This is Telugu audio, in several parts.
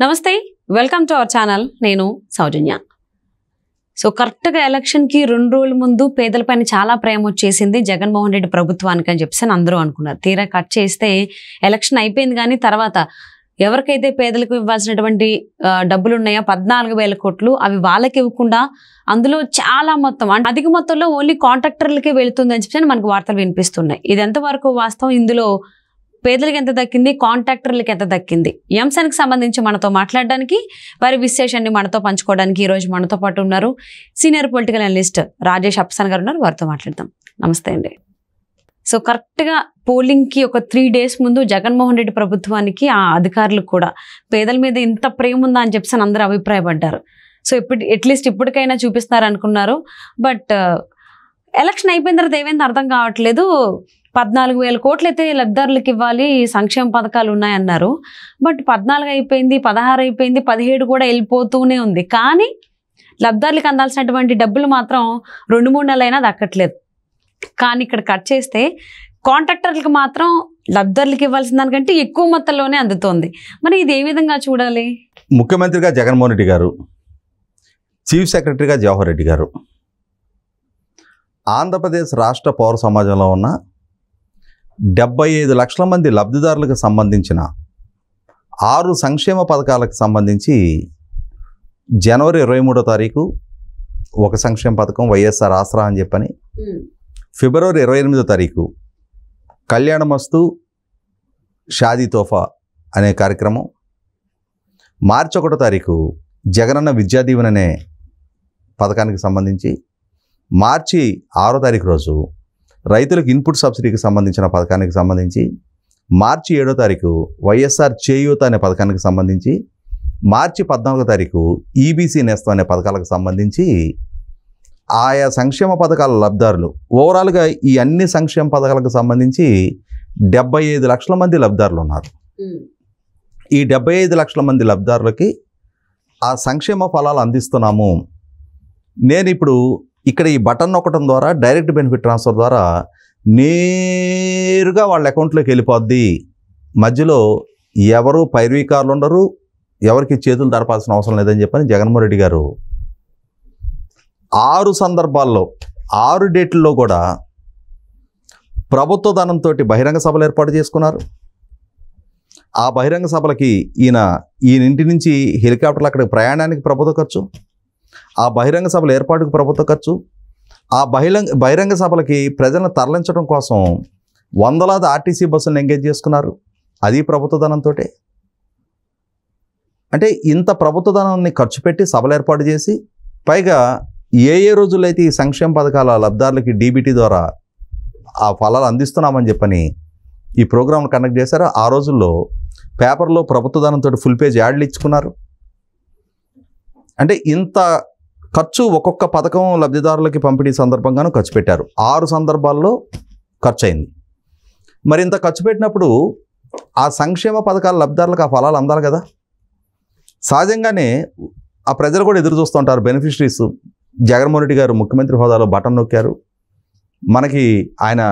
నమస్తే, వెల్కమ్ టు అవర్ ఛానల్. నేను సౌజన్య. సో కరెక్ట్గా ఎలక్షన్కి 2 రోజుల ముందు పేదలపైన చాలా ప్రేమ వచ్చేసింది జగన్మోహన్ రెడ్డి ప్రభుత్వానికి అని చెప్పేసి అందరూ అనుకున్నారు. తీరా కట్ చేస్తే ఎలక్షన్ అయిపోయింది, కానీ తర్వాత ఎవరికైతే పేదలకు ఇవ్వాల్సినటువంటి డబ్బులు ఉన్నాయో 14,000 కోట్లు అవి వాళ్ళకి ఇవ్వకుండా అందులో చాలా మొత్తం అంటే అధిక మొత్తంలో ఓన్లీ కాంట్రాక్టర్లకే వెళుతుంది అని చెప్పి మనకు వార్తలు వినిపిస్తున్నాయి. ఇది ఎంతవరకు వాస్తవం, ఇందులో పేదలకు ఎంత దక్కింది, కాంట్రాక్టర్లకు ఎంత దక్కింది, ఈ అంశానికి సంబంధించి మనతో మాట్లాడడానికి, వారి విశ్లేషణని మనతో పంచుకోవడానికి ఈరోజు మనతో పాటు ఉన్నారు senior political analyst Rajesh Epson గారు ఉన్నారు. వారితో మాట్లాడదాం. నమస్తే అండి. సో కరెక్ట్గా పోలింగ్కి ఒక 3 days ముందు జగన్మోహన్ రెడ్డి ప్రభుత్వానికి ఆ అధికారులు కూడా పేదల మీద ఇంత ప్రేమ ఉందా అని చెప్పేసి అందరూ అభిప్రాయపడ్డారు. సో అట్లీస్ట్ ఇప్పటికైనా చూపిస్తున్నారు అనుకున్నారు. బట్ ఎలక్షన్ అయిపోయిన తర్వాత ఏమైంది అర్థం కావట్లేదు. 14,000 కోట్లు అయితే లబ్ధిదారులకు ఇవ్వాలి, సంక్షేమ పథకాలు ఉన్నాయన్నారు. బట్ 14 అయిపోయింది, 16 అయిపోయింది, 17 కూడా వెళ్ళిపోతూనే ఉంది. కానీ లబ్ధిదారులకు అందాల్సినటువంటి డబ్బులు మాత్రం 2-3 నెలలైనా దక్కట్లేదు. కానీ ఇక్కడ కట్ చేస్తే కాంట్రాక్టర్లకు మాత్రం లబ్ధిదారులకు ఇవ్వాల్సిన దానికంటే ఎక్కువ మొత్తంలోనే అందుతోంది. మరి ఇది ఏ విధంగా చూడాలి? ముఖ్యమంత్రిగా జగన్మోహన్ రెడ్డి గారు, చీఫ్ సెక్రటరీగా జవహర్ రెడ్డి గారు, ఆంధ్రప్రదేశ్ రాష్ట్ర పౌర సమాజంలో ఉన్న 75 లక్షల మంది లబ్ధిదారులకు సంబంధించిన 6 సంక్షేమ పథకాలకు సంబంధించి జనవరి 23వ తారీఖు ఒక సంక్షేమ పథకం వైఎస్ఆర్ ఆసరా అని చెప్పని, ఫిబ్రవరి 28వ తారీఖు కళ్యాణమస్తు షాదీ తోఫా అనే కార్యక్రమం, మార్చి 1వ తారీఖు జగనన్న విద్యా దీవెన అనే పథకానికి సంబంధించి, మార్చి 6వ తారీఖు రోజు రైతులకు ఇన్పుట్ సబ్సిడీకి సంబంధించిన పథకానికి సంబంధించి, మార్చి 7వ తారీఖు వైఎస్ఆర్ చేయూత అనే పథకానికి సంబంధించి, మార్చి 14వ తారీఖు ఈబీసీ నేస్తం అనే పథకాలకు సంబంధించి ఆయా సంక్షేమ పథకాల లబ్ధిదారులు ఓవరాల్గా ఈ అన్ని సంక్షేమ పథకాలకు సంబంధించి 75 లక్షల మంది లబ్ధిదారులు ఉన్నారు. ఈ 75 లక్షల మంది లబ్ధిదారులకి ఆ సంక్షేమ ఫలాలు అందిస్తున్నాము. నేను ఇప్పుడు ఇక్కడ ఈ బటన్ నొక్కడం ద్వారా డైరెక్ట్ బెనిఫిట్ ట్రాన్స్ఫర్ ద్వారా నేరుగా వాళ్ళ అకౌంట్లోకి వెళ్ళిపోద్ది. మధ్యలో ఎవరు పైరవీకారులు ఉండరు, ఎవరికి చేతులు దడపాల్సిన అవసరం లేదని చెప్పని జగన్మోహన్ రెడ్డి గారు 6 సందర్భాల్లో 6 డేట్లలో కూడా ప్రభుత్వ ధనంతో బహిరంగ సభలు ఏర్పాటు చేసుకున్నారు. ఆ బహిరంగ సభలకి ఈయన ఇంటి నుంచి హెలికాప్టర్లు అక్కడికి ప్రయాణానికి ప్రభుత్వ ఖర్చు, ఆ బహిరంగ సభల ఏర్పాటుకు ప్రభుత్వ ఖర్చు, ఆ బహిరంగ సభలకి ప్రజలను తరలించడం కోసం వందలాది ఆర్టీసీ బస్సులను ఎంగేజ్ చేసుకున్నారు. అది ప్రభుత్వ ధనంతో. అంటే ఇంత ప్రభుత్వ ధనాన్ని ఖర్చు పెట్టి సభలు ఏర్పాటు చేసి, పైగా ఏ రోజుల్లో అయితే ఈ సంక్షేమ పథకాల లబ్ధిదారులకి డీబీటీ ద్వారా ఆ ఫలాలు అందిస్తున్నామని చెప్పని ఈ ప్రోగ్రాంను కండక్ట్ చేశారో ఆ రోజుల్లో పేపర్లో ప్రభుత్వ ధనంతో ఫుల్ పేజ్ యాడ్లు ఇచ్చుకున్నారు. అంటే ఇంత ఖర్చు ఒక్కొక్క పథకం లబ్ధిదారులకి పంపిణీ సందర్భంగానూ ఖర్చు పెట్టారు. 6 సందర్భాల్లో ఖర్చు అయింది. మరి ఇంత ఖర్చు పెట్టినప్పుడు ఆ సంక్షేమ పథకాల లబ్ధిదారులకు ఆ ఫలాలు అందాలి కదా. సహజంగానే ఆ ప్రజలు కూడా ఎదురు చూస్తుంటారు. బెనిఫిషరీస్ జగన్మోహన్ రెడ్డి గారు ముఖ్యమంత్రి హోదాలో బటన్ నొక్కారు, మనకి ఆయన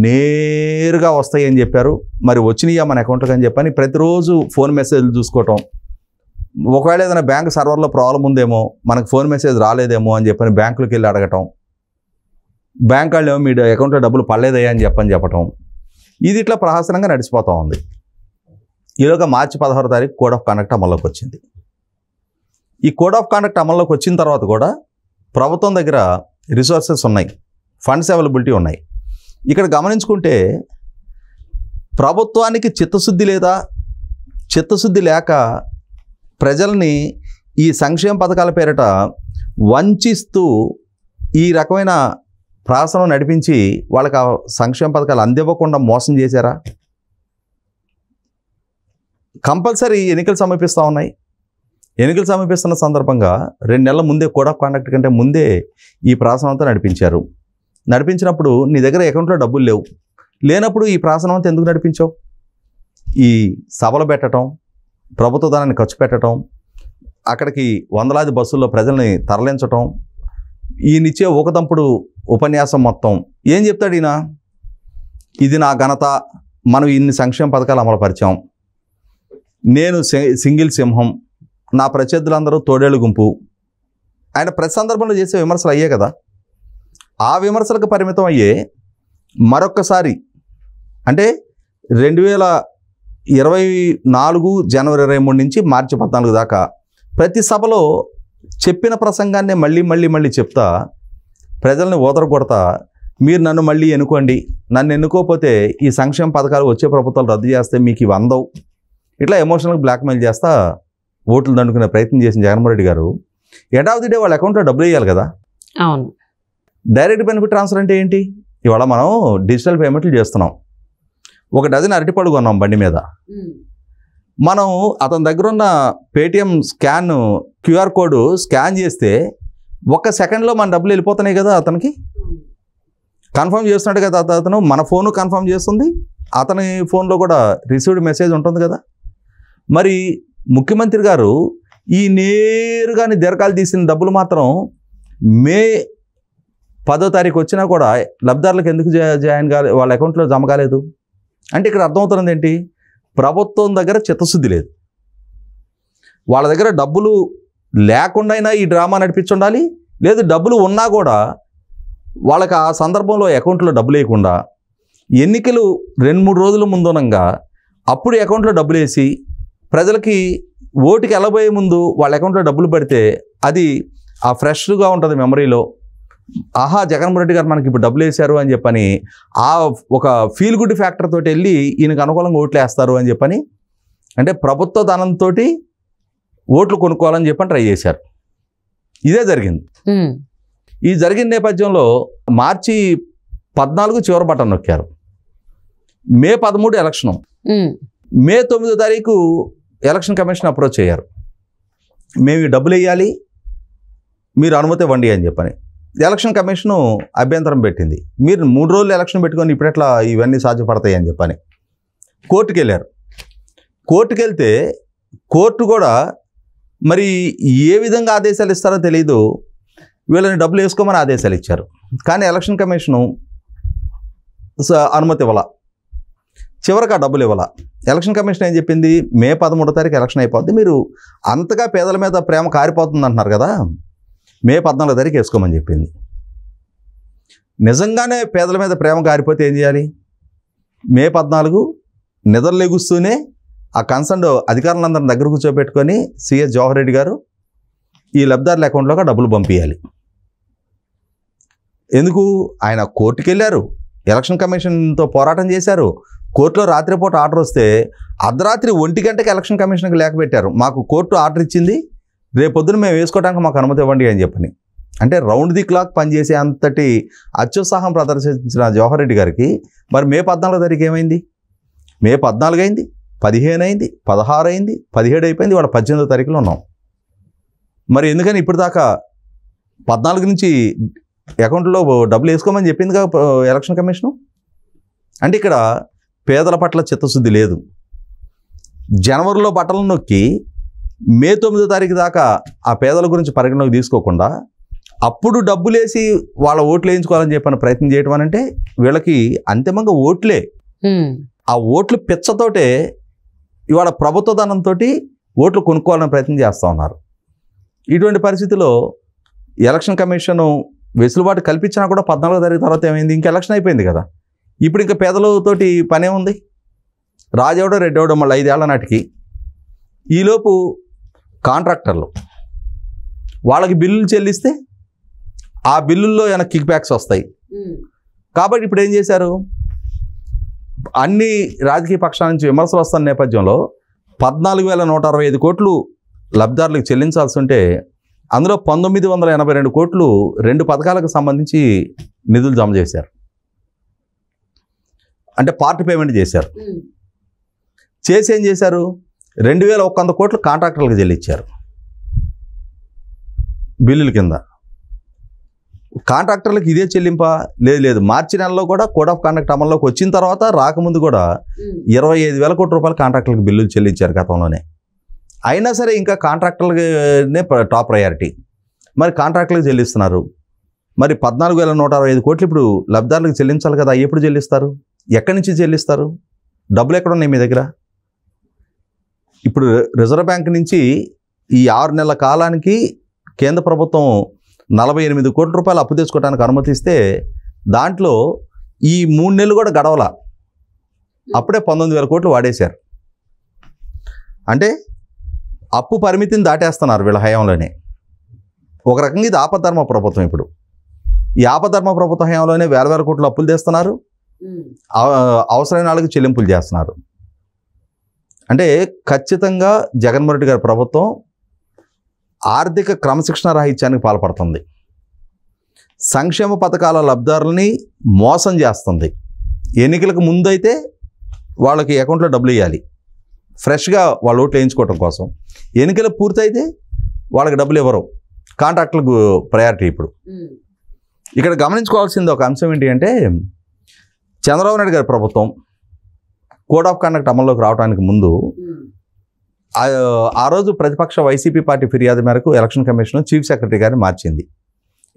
నేరుగా వస్తాయి అని చెప్పారు. మరి వచ్చినాయా మన అకౌంట్కి అని చెప్పని ప్రతిరోజు ఫోన్ మెసేజ్లు చూసుకోవటం, ఒకవేళ ఏదైనా బ్యాంక్ సర్వర్లో ప్రాబ్లం ఉందేమో, మనకు ఫోన్ మెసేజ్ రాలేదేమో అని చెప్పని బ్యాంకులకు వెళ్ళి అడగటం, బ్యాంక్ వాళ్ళు ఏమో మీ అకౌంట్లో డబ్బులు పడలేదయ్యా అని చెప్పటం, ఇది ఇట్లా ప్రహసనంగా నడిచిపోతూ ఉంది. ఈలోగా మార్చి 16వ తారీఖు కోడ్ ఆఫ్ కాండక్ట్ అమల్లోకి వచ్చింది. ఈ కోడ్ ఆఫ్ కాండక్ట్ అమల్లోకి వచ్చిన తర్వాత కూడా ప్రభుత్వం దగ్గర రిసోర్సెస్ ఉన్నాయి, ఫండ్స్ అవైలబిలిటీ ఉన్నాయి. ఇక్కడ గమనించుకుంటే ప్రభుత్వానికి చిత్తశుద్ధి లేదా, చిత్తశుద్ధి లేక ప్రజల్ని ఈ సంక్షేమ పథకాల పేరిట వంచిస్తూ ఈ రకమైన ప్రాసనం నడిపించి వాళ్ళకి ఆ సంక్షేమ పథకాలు అందివ్వకుండా మోసం చేశారా? కంపల్సరీ ఎన్నికలు సమీపిస్తూ ఉన్నాయి. ఎన్నికలు సమీపిస్తున్న సందర్భంగా 2 నెలల ముందే కోడ్ ఆఫ్ కాండక్ట్ కంటే ముందే ఈ ప్రాసనం అంతా నడిపించారు. నడిపించినప్పుడు నీ దగ్గర అకౌంట్లో డబ్బులు లేవు, లేనప్పుడు ఈ ప్రాసనం అంతా ఎందుకు నడిపించావు? ఈ సభలు పెట్టడం, ప్రభుత్వ ధనాన్ని ఖర్చు పెట్టడం, అక్కడికి వందలాది బస్సుల్లో ప్రజల్ని తరలించటం, ఈయనిచ్చే ఊకదంపుడు ఉపన్యాసం మొత్తం ఏం చెప్తాడు ఈయన? ఇది నా ఘనత, మనం ఇన్ని సంక్షేమ పథకాలు అమలుపరిచాం, నేను సింగిల్ సింహం, నా ప్రత్యర్థులందరూ తోడేళ్ళు గుంపు, ఆయన ప్రతి సందర్భంలో చేసే విమర్శలు అయ్యే కదా. ఆ విమర్శలకు పరిమితం అయ్యే మరొక్కసారి అంటే 2024 జనవరి 23 నుంచి మార్చి 14 దాకా ప్రతి సభలో చెప్పిన ప్రసంగాన్నే మళ్ళీ చెప్తా ప్రజల్ని ఓదరగొడతా, మీరు నన్ను మళ్ళీ ఎన్నుకోండి, నన్ను ఎన్నుకోకపోతే ఈ సంక్షేమ పథకాలు వచ్చే ప్రభుత్వాలు రద్దు చేస్తే మీకు ఇవి అందవు, ఇట్లా ఎమోషనల్గా బ్లాక్మెయిల్ చేస్తా ఓట్లు దండుకునే ప్రయత్నం చేసిన జగన్మోహన్ రెడ్డి గారు ఎండ్ ఆఫ్ ది డే వాళ్ళ అకౌంట్లో డబ్బులు వేయాలి కదా. అవును. డైరెక్ట్ బెనిఫిట్ ట్రాన్స్ఫర్ అంటే ఏంటి? ఇవాళ మనం డిజిటల్ పేమెంట్లు చేస్తున్నాం. ఒక డజన్ అరటిపళ్ళు కొన్నాం బండి మీద, మనం అతని దగ్గర ఉన్న Paytm scan QR code scan చేస్తే 1 సెకండ్లో మన డబ్బులు వెళ్ళిపోతున్నాయి కదా. అతనికి కన్ఫర్మ్ చేస్తున్నాడు కదా అతను, మన ఫోను కన్ఫర్మ్ చేస్తుంది, అతని ఫోన్లో కూడా రిసీవ్డ్ మెసేజ్ ఉంటుంది కదా. మరి ముఖ్యమంత్రి గారు ఈ నేరుగాని దీర్ఘాలు తీసిన డబ్బులు మాత్రం మే 10వ తారీఖు వచ్చినా కూడా లబ్ధిదారులకు ఎందుకు జాయిన్ కాలే, వాళ్ళ అకౌంట్లో జమ కాలేదు అంటే ఇక్కడ అర్థమవుతున్నది ఏంటి? ప్రభుత్వం దగ్గర చిత్తశుద్ధి లేదు. వాళ్ళ దగ్గర డబ్బులు లేకుండా అయినా ఈ డ్రామా నడిపించుండాలి, లేదు డబ్బులు ఉన్నా కూడా వాళ్ళకి ఆ సందర్భంలో అకౌంట్లో డబ్బులు వేయకుండా ఎన్నికలు 2-3 రోజుల ముందునంగా అప్పుడు అకౌంట్లో డబ్బులు వేసి ప్రజలకి ఓటుకి వెళ్ళబోయే ముందు వాళ్ళ అకౌంట్లో డబ్బులు పడితే అది ఆ ఫ్రెష్గా ఉంటుంది మెమరీలో. ఆహా, జగన్మోహన్ రెడ్డి గారు మనకి ఇప్పుడు డబ్బులు వేశారు అని చెప్పని ఆ ఒక ఫీల్ గుడ్ ఫ్యాక్టర్ తోటి వెళ్ళి ఈయనకు అనుకూలంగా ఓట్లు వేస్తారు అని చెప్పని, అంటే ప్రభుత్వ ధనంతో ఓట్లు కొనుక్కోవాలని చెప్పని ట్రై చేశారు. ఇదే జరిగింది. ఈ జరిగిన నేపథ్యంలో మార్చి 14 చివరి బటన్ నొక్కారు. మే 13 ఎలక్షను, మే 9వ తారీఖు ఎలక్షన్ కమిషన్ అప్రోచ్ అయ్యారు. మేము ఈ డబ్బులు వేయాలి, మీరు అనుమతి ఇవ్వండి అని చెప్పని. ఎలక్షన్ కమిషను అభ్యంతరం పెట్టింది. మీరు 3 రోజులు ఎలక్షన్ పెట్టుకొని ఇప్పుడెట్లా ఇవన్నీ సాధ్యపడతాయి అని చెప్పని కోర్టుకు వెళ్ళారు. కోర్టుకు వెళ్తే కోర్టు కూడా మరి ఏ విధంగా ఆదేశాలు ఇస్తారో తెలియదు, వీళ్ళని డబ్బులు వేసుకోమని ఆదేశాలు ఇచ్చారు. కానీ ఎలక్షన్ కమిషను అనుమతి ఇవ్వాల, చివరికి ఆ డబ్బులు ఇవ్వాల. ఎలక్షన్ కమిషన్ ఏం చెప్పింది? మే 13వ తారీఖు ఎలక్షన్ అయిపోద్ది, మీరు అంతగా పేదల మీద ప్రేమ కారిపోతుంది అంటున్నారు కదా, మే 14వ తారీఖు వేసుకోమని చెప్పింది. నిజంగానే పేదల మీద ప్రేమ కారిపోతే ఏం చేయాలి? మే 14 నిద్రలేగుస్తూనే ఆ కన్సర్న్ అధికారులందరిని దగ్గర కూర్చోబెట్టుకొని సిఎస్ జవహర్ రెడ్డి గారు ఈ లబ్ధిదారుల అకౌంట్లోకి డబ్బులు పంపించాలి. ఎందుకు? ఆయన కోర్టుకు వెళ్ళారు, ఎలక్షన్ కమిషన్తో పోరాటం చేశారు, కోర్టులో రాత్రిపూట ఆర్డర్ వస్తే అర్ధరాత్రి 1 గంటకి ఎలక్షన్ కమిషన్కి లేఖ పెట్టారు, మాకు కోర్టు ఆర్డర్ ఇచ్చింది, రేపొద్దున మేము వేసుకోవడానికి మాకు అనుమతి ఇవ్వండి అని చెప్పని. అంటే రౌండ్ ది క్లాక్ పనిచేసే అంతటి అత్యుత్సాహం ప్రదర్శించిన జవహర్ రెడ్డి గారికి మరి మే 14వ తారీఖు ఏమైంది? మే 14 అయింది, 15 అయింది, 16 అయింది, 17 అయిపోయింది, వాడు 18వ తారీఖులో ఉన్నాం. మరి ఎందుకని ఇప్పుడు దాకా 14 నుంచి అకౌంట్లో డబ్బులు వేసుకోమని చెప్పింది కదా ఎలక్షన్ కమిషను. అంటే ఇక్కడ పేదల పట్ల చిత్తశుద్ధి లేదు. జనవరిలో బట్టలు నొక్కి మే 9వ తారీఖు దాకా ఆ పేదల గురించి పరిగణలోకి తీసుకోకుండా అప్పుడు డబ్బులు వేసి వాళ్ళ ఓట్లు వేయించుకోవాలని చెప్పిన ప్రయత్నం చేయడం అనంటే వీళ్ళకి అంతిమంగా ఓట్లే, ఆ ఓట్లు పిచ్చతోటే ఇవాళ ప్రభుత్వ ధనంతో ఓట్లు కొనుక్కోవాలని ప్రయత్నం చేస్తూ ఉన్నారు. ఇటువంటి పరిస్థితిలో ఎలక్షన్ కమిషను వెసులుబాటు కల్పించినా కూడా 14వ తారీఖు తర్వాత ఏమైంది? ఇంకా ఎలక్షన్ అయిపోయింది కదా, ఇప్పుడు ఇంకా పేదలతోటి పనే ఉంది. రాజెవడో రెడ్డెవడో మళ్ళీ 5 ఏళ్ల నాటికి. ఈలోపు కాంట్రాక్టర్లు వాళ్ళకి బిల్లులు చెల్లిస్తే ఆ బిల్లుల్లో ఏమైనా కిక్ బ్యాక్స్ వస్తాయి. కాబట్టి ఇప్పుడు ఏం చేశారు? అన్ని రాజకీయ పక్షాల నుంచి విమర్శలు వస్తున్న నేపథ్యంలో 14,165 కోట్లు లబ్ధిదారులకు చెల్లించాల్సి ఉంటే అందులో 1,982 కోట్లు 2 పథకాలకు సంబంధించి నిధులు జమ చేశారు, అంటే పార్ట్ పేమెంట్ చేశారు. చేసి ఏం చేశారు? 2,100 కోట్లు కాంట్రాక్టర్లకు చెల్లించారు బిల్లుల కింద. కాంట్రాక్టర్లకు ఇదే చెల్లింపా? లేదు, మార్చి నెలలో కూడా కోడ్ ఆఫ్ కాండక్ట్ అమల్లోకి వచ్చిన తర్వాత రాకముందు కూడా 25,000 కోట్ల రూపాయలు కాంట్రాక్టర్లకు బిల్లులు చెల్లించారు గతంలోనే. అయినా సరే ఇంకా కాంట్రాక్టర్లనే టాప్ ప్రయారిటీ. మరి కాంట్రాక్టర్లకు చెల్లిస్తున్నారు, మరి 14,165 కోట్లు ఇప్పుడు లబ్ధిదారులకు చెల్లించాలి కదా, ఎప్పుడు చెల్లిస్తారు? ఎక్కడి నుంచి చెల్లిస్తారు? డబ్బులు ఎక్కడ ఉన్నాయి మీ దగ్గర? ఇప్పుడు రిజర్వ్ బ్యాంక్ నుంచి ఈ 6 నెలల కాలానికి కేంద్ర ప్రభుత్వం 48 కోట్ల రూపాయలు అప్పు తెచ్చుకోవడానికి అనుమతిస్తే దాంట్లో ఈ 3 నెలలు కూడా గడవల, అప్పుడే 19,000 కోట్లు వాడేశారు. అంటే అప్పు పరిమితిని దాటేస్తున్నారు వీళ్ళ హయాంలోనే. ఒక రకంగా ఇది ఆపద్ధర్మ ప్రభుత్వం. ఇప్పుడు ఈ ఆపద్ధర్మ ప్రభుత్వ హయాంలోనే వేల కోట్లు అప్పులు తెస్తున్నారు, అవసరమైన వాళ్ళకి చెల్లింపులు చేస్తున్నారు. అంటే ఖచ్చితంగా జగన్మోహన్ రెడ్డి గారి ప్రభుత్వం ఆర్థిక క్రమశిక్షణ రాహిత్యానికి పాల్పడుతుంది. సంక్షేమ పథకాల లబ్ధిదారులని మోసం చేస్తుంది. ఎన్నికలకు ముందైతే వాళ్ళకి అకౌంట్లో డబ్బులు ఇవ్వాలి, ఫ్రెష్గా వాళ్ళు ఓట్లు వేయించుకోవడం కోసం. ఎన్నికలు పూర్తయితే వాళ్ళకి డబ్బులు ఇవ్వరు, కాంట్రాక్టులకు ప్రయారిటీ. ఇప్పుడు ఇక్కడ గమనించుకోవాల్సింది ఒక అంశం ఏంటి అంటే, చంద్రబాబు నాయుడు గారి ప్రభుత్వం కోడ్ ఆఫ్ కండక్ట్ అమల్లోకి రావడానికి ముందు ఆ రోజు ప్రతిపక్ష వైసీపీ పార్టీ ఫిర్యాదు మేరకు ఎలక్షన్ కమిషన్ చీఫ్ సెక్రటరీ గారిని మార్చింది.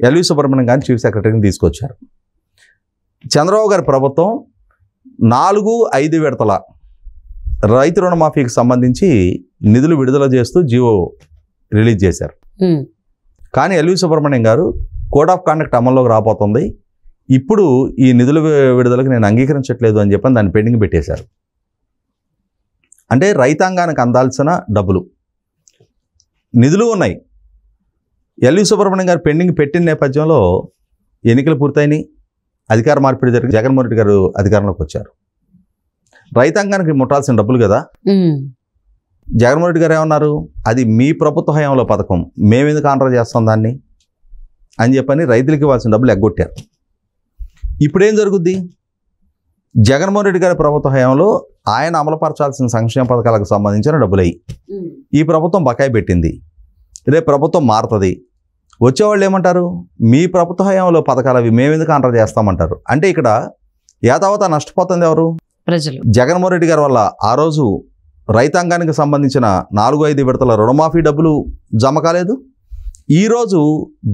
ఎల్వి సుబ్రహ్మణ్యం గారిని చీఫ్ సెక్రటరీని తీసుకొచ్చారు. చంద్రబాబు గారి ప్రభుత్వం 4-5 విడతల రైతు రుణమాఫీకి సంబంధించి నిధులు విడుదల చేస్తూ జీవో రిలీజ్ చేశారు. కానీ ఎల్వి సుబ్రహ్మణ్యం గారు కోడ్ ఆఫ్ కండక్ట్ అమల్లోకి రాబోతుంది, ఇప్పుడు ఈ నిధుల విడుదలకు నేను అంగీకరించట్లేదు అని చెప్పని దాన్ని పెండింగ్ పెట్టేశారు. అంటే రైతాంగానికి అందాల్సిన డబ్బులు, నిధులు ఉన్నాయి. ఎల్వి సుబ్రహ్మణ్యం గారు పెండింగ్ పెట్టిన నేపథ్యంలో ఎన్నికలు పూర్తయినాయి, అధికార మార్పిడి జరిగి జగన్మోహన్ రెడ్డి గారు అధికారంలోకి వచ్చారు. రైతాంగానికి ముట్టాల్సిన డబ్బులు కదా. జగన్మోహన్ రెడ్డి గారు ఏమన్నారు, అది మీ ప్రభుత్వ హయాంలో పథకం, మేమెందుకు ఆంధ్ర చేస్తాం దాన్ని అని చెప్పని రైతులకి ఇవ్వాల్సిన డబ్బులు ఎగ్గొట్టారు. ఇప్పుడేం జరుగుద్ది, జగన్మోహన్ రెడ్డి గారి ప్రభుత్వ హయాంలో ఆయన అమలుపరచాల్సిన సంక్షేమ పథకాలకు సంబంధించిన డబ్బులయ్యి ఈ ప్రభుత్వం బకాయి పెట్టింది. రేపు ప్రభుత్వం మారుతుంది, వచ్చేవాళ్ళు ఏమంటారు, మీ ప్రభుత్వ హయాంలో పథకాలు అవి మేమెందుకు ఆంధ్ర చేస్తామంటారు. అంటే ఇక్కడ యాతావత నష్టపోతుంది ఎవరు, ప్రజలు. జగన్మోహన్ రెడ్డి గారి వల్ల ఆ రోజు రైతాంగానికి సంబంధించిన 4-5 విడతల రుణమాఫీ డబ్బులు జమ కాలేదు. ఈరోజు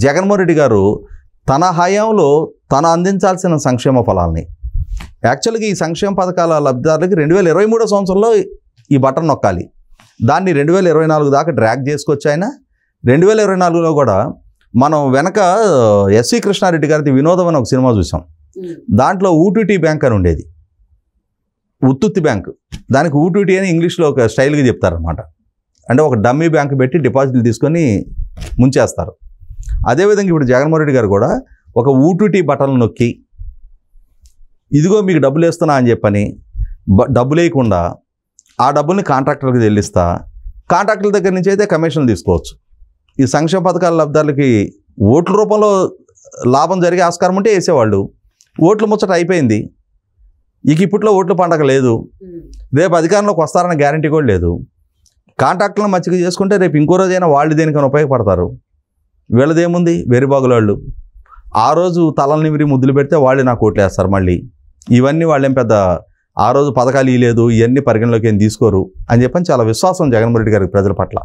జగన్మోహన్ రెడ్డి గారు తన హయాంలో తను అందించాల్సిన సంక్షేమ ఫలాల్ని, యాక్చువల్గా ఈ సంక్షేమ పథకాల లబ్ధిదారులకి 2023 సంవత్సరంలో ఈ బటన్ నొక్కాలి, దాన్ని 2024 దాకా డ్రాగ్ చేసుకొచ్చి ఆయన 2024లో కూడా మనం వెనక ఎస్వి కృష్ణారెడ్డి గారిది వినోదం అని ఒక సినిమా చూసాం. దాంట్లో ఊటీటీ బ్యాంక్ అని ఉండేది, ఉత్తుత్తి బ్యాంక్, దానికి ఊటీటీ అని ఇంగ్లీష్లో ఒక స్టైల్గా చెప్తారనమాట. అంటే ఒక డమ్మీ బ్యాంక్ పెట్టి డిపాజిట్లు తీసుకొని ముంచేస్తారు. అదేవిధంగా ఇప్పుడు జగన్మోహన్ రెడ్డి గారు కూడా ఒక ఊటీటీ బటన్లు నొక్కి ఇదిగో మీకు డబ్బులు వేస్తున్నా అని చెప్పని డబ్బులు వేయకుండా ఆ డబ్బుల్ని కాంట్రాక్టర్లకు చెల్లిస్తా, కాంట్రాక్టుల దగ్గర నుంచి అయితే కమిషన్లు తీసుకోవచ్చు. ఈ సంక్షేమ పథకాల లబ్ధాలకి ఓట్ల రూపంలో లాభం జరిగే ఆస్కారం ఉంటే వేసేవాళ్ళు. ఓట్లు ముచ్చట అయిపోయింది, ఇక ఇప్పట్లో ఓట్ల పండగ లేదు, రేపు అధికారంలోకి వస్తారన్న గ్యారంటీ కూడా లేదు. కాంట్రాక్టులను మంచిగా చేసుకుంటే రేపు ఇంకో రోజైనా వాళ్ళు దేనికైనా ఉపయోగపడతారు. వీళ్ళదేముంది, వెరిబాగులాళ్ళు ఆ రోజు తలలు నిమిరి ముద్దులు పెడితే వాళ్ళు నాకు ఓట్లు వేస్తారు మళ్ళీ. ఇవన్నీ వాళ్ళేం పెద్ద ఆ రోజు పథకాలు ఇవ్వలేదు, ఇవన్నీ పరిగణలోకి ఏం తీసుకోరు అని చెప్పని చాలా విశ్వాసం జగన్మోహన్ రెడ్డి గారికి ప్రజల పట్ల.